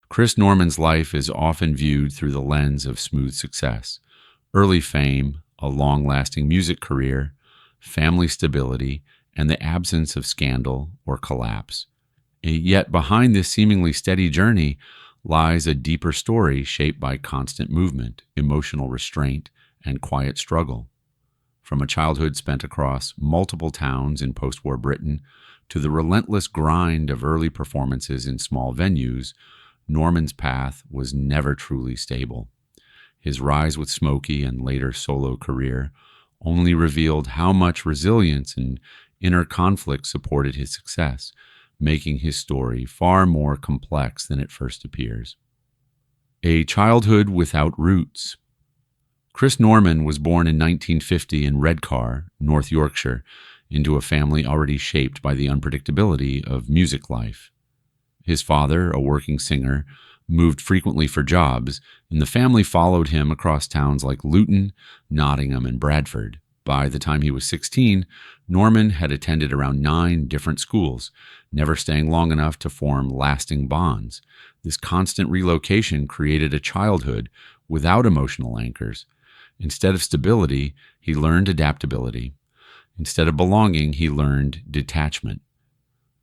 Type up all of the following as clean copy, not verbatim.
Chris Norman's life is often viewed through the lens of smooth success, early fame, a long-lasting music career, family stability, and the absence of scandal or collapse. Yet behind this seemingly steady journey lies a deeper story shaped by constant movement, emotional restraint, and quiet struggle. From a childhood spent across multiple towns in post-war Britain to the relentless grind of early performances in small venues, Norman's path was never truly stable. His rise with Smokie and later solo career only revealed how much resilience and inner conflict supported his success, making his story far more complex than it first appears. A childhood without roots. Chris Norman was born in 1950 in Redcar, North Yorkshire, into a family already shaped by the unpredictability of music life. His father, a working singer, moved frequently for jobs, and the family followed him across towns like Luton, Nottingham, and Bradford. By the time he was 16, Norman had attended around 9 different schools, never staying long enough to form lasting bonds. This constant relocation created a childhood without emotional anchors. Instead of stability, he learned adaptability. Instead of belonging, he learned detachment.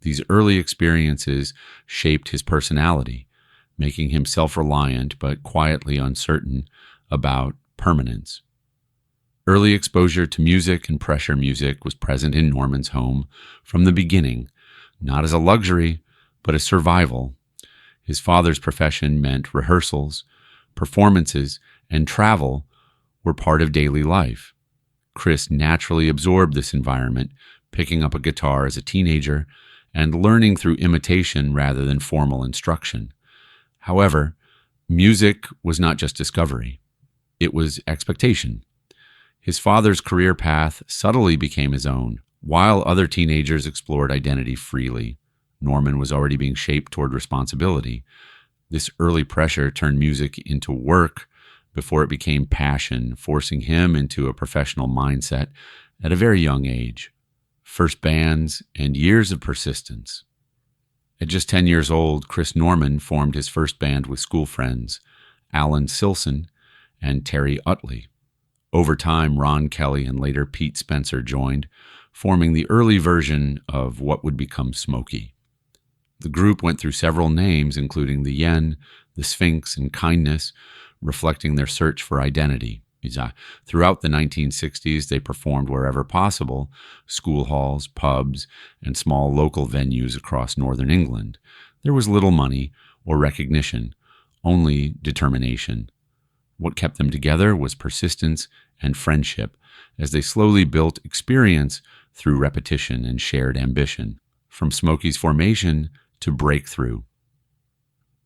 These early experiences shaped his personality, making him self-reliant but quietly uncertain about permanence. Early exposure to music and pressure music was present in Norman's home from the beginning, not as a luxury, but a survival. His father's profession meant rehearsals, performances, and travel were part of daily life. Chris naturally absorbed this environment, picking up a guitar as a teenager and learning through imitation rather than formal instruction. However, music was not just discovery. It was expectation. His father's career path subtly became his own. While other teenagers explored identity freely, Norman was already being shaped toward responsibility. This early pressure turned music into work before it became passion, forcing him into a professional mindset at a very young age. First bands, and years of persistence. At just 10 years old, Chris Norman formed his first band with school friends, Alan Silson and Terry Utley. Over time, Ron Kelly and later Pete Spencer joined, forming the early version of what would become Smokie. The group went through several names, including the Yen, the Sphinx, and Kindness, reflecting their search for identity. Throughout the 1960s, they performed wherever possible, school halls, pubs, and small local venues across northern England. There was little money or recognition, only determination. What kept them together was persistence and friendship, as they slowly built experience through repetition and shared ambition, from Smokie's formation to breakthrough.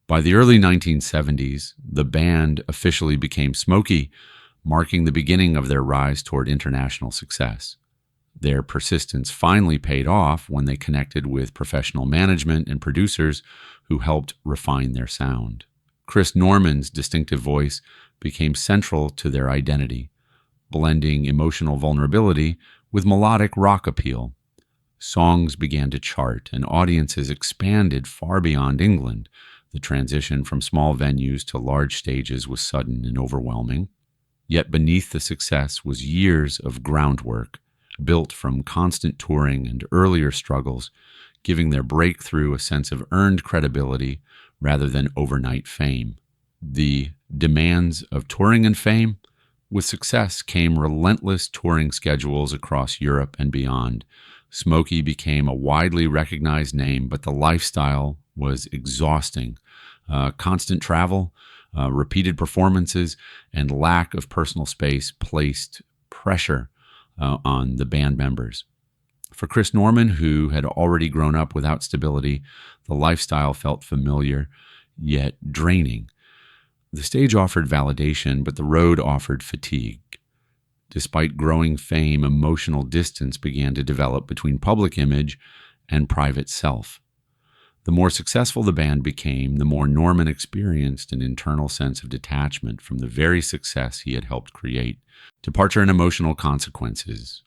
By the early 1970s, the band officially became Smokie, marking the beginning of their rise toward international success. Their persistence finally paid off when they connected with professional management and producers who helped refine their sound. Chris Norman's distinctive voice became central to their identity, blending emotional vulnerability with melodic rock appeal. Songs began to chart, and audiences expanded far beyond England. The transition from small venues to large stages was sudden and overwhelming. Yet beneath the success was years of groundwork, built from constant touring and earlier struggles, giving their breakthrough a sense of earned credibility rather than overnight fame. The demands of touring and fame? With success came relentless touring schedules across Europe and beyond. Smokie became a widely recognized name, but the lifestyle was exhausting. Constant travel, repeated performances, and lack of personal space placed pressure on the band members. For Chris Norman, who had already grown up without stability, the lifestyle felt familiar, yet draining. The stage offered validation, but the road offered fatigue. Despite growing fame, emotional distance began to develop between public image and private self. The more successful the band became, the more Norman experienced an internal sense of detachment from the very success he had helped create. Departure and emotional consequences.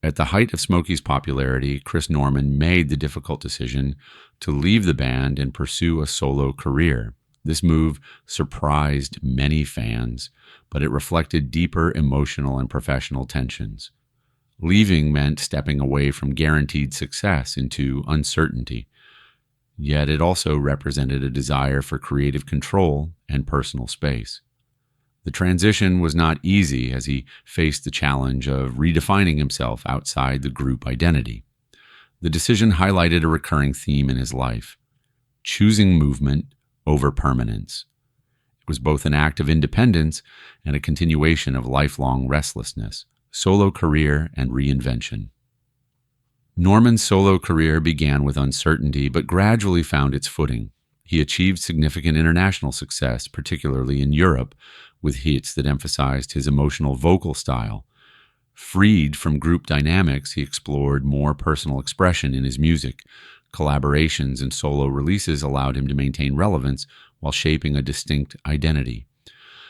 At the height of Smokie's popularity, Chris Norman made the difficult decision to leave the band and pursue a solo career. This move surprised many fans, but it reflected deeper emotional and professional tensions. Leaving meant stepping away from guaranteed success into uncertainty, yet it also represented a desire for creative control and personal space. The transition was not easy as he faced the challenge of redefining himself outside the group identity. The decision highlighted a recurring theme in his life: choosing movement over permanence. It was both an act of independence and a continuation of lifelong restlessness, solo career, and reinvention. Norman's solo career began with uncertainty but gradually found its footing. He achieved significant international success, particularly in Europe, with hits that emphasized his emotional vocal style. Freed from group dynamics, he explored more personal expression in his music. Collaborations and solo releases allowed him to maintain relevance while shaping a distinct identity.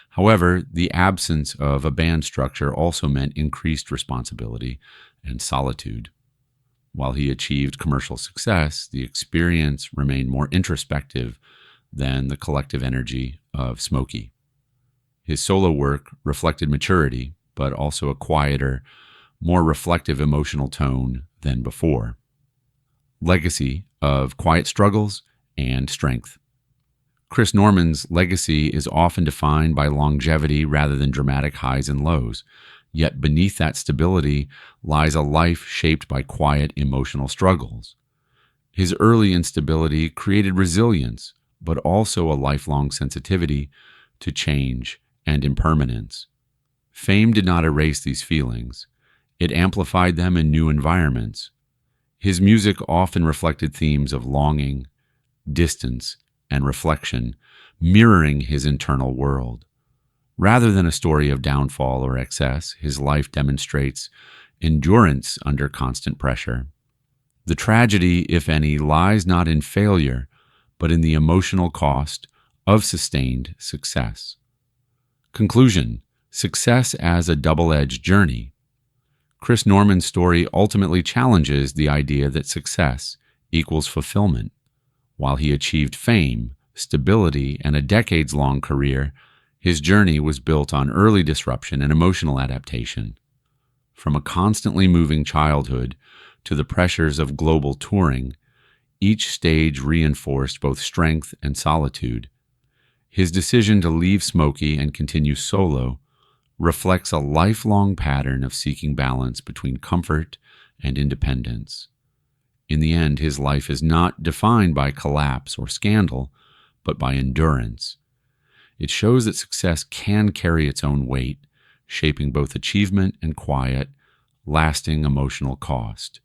However, the absence of a band structure also meant increased responsibility and solitude. While he achieved commercial success, the experience remained more introspective than the collective energy of Smokie. His solo work reflected maturity, but also a quieter, more reflective emotional tone than before. Legacy of quiet struggles and strength. Chris Norman's legacy is often defined by longevity rather than dramatic highs and lows. Yet beneath that stability lies a life shaped by quiet emotional struggles. His early instability created resilience, but also a lifelong sensitivity to change and impermanence. Fame did not erase these feelings. It amplified them in new environments. His music often reflected themes of longing, distance, and reflection, mirroring his internal world. Rather than a story of downfall or excess, his life demonstrates endurance under constant pressure. The tragedy, if any, lies not in failure, but in the emotional cost of sustained success. Conclusion: success as a double-edged journey. Chris Norman's story ultimately challenges the idea that success equals fulfillment. While he achieved fame, stability, and a decades-long career, his journey was built on early disruption and emotional adaptation. From a constantly moving childhood to the pressures of global touring, each stage reinforced both strength and solitude. His decision to leave Smokie and continue solo reflects a lifelong pattern of seeking balance between comfort and independence. In the end, his life is not defined by collapse or scandal, but by endurance. It shows that success can carry its own weight, shaping both achievement and quiet, lasting emotional cost.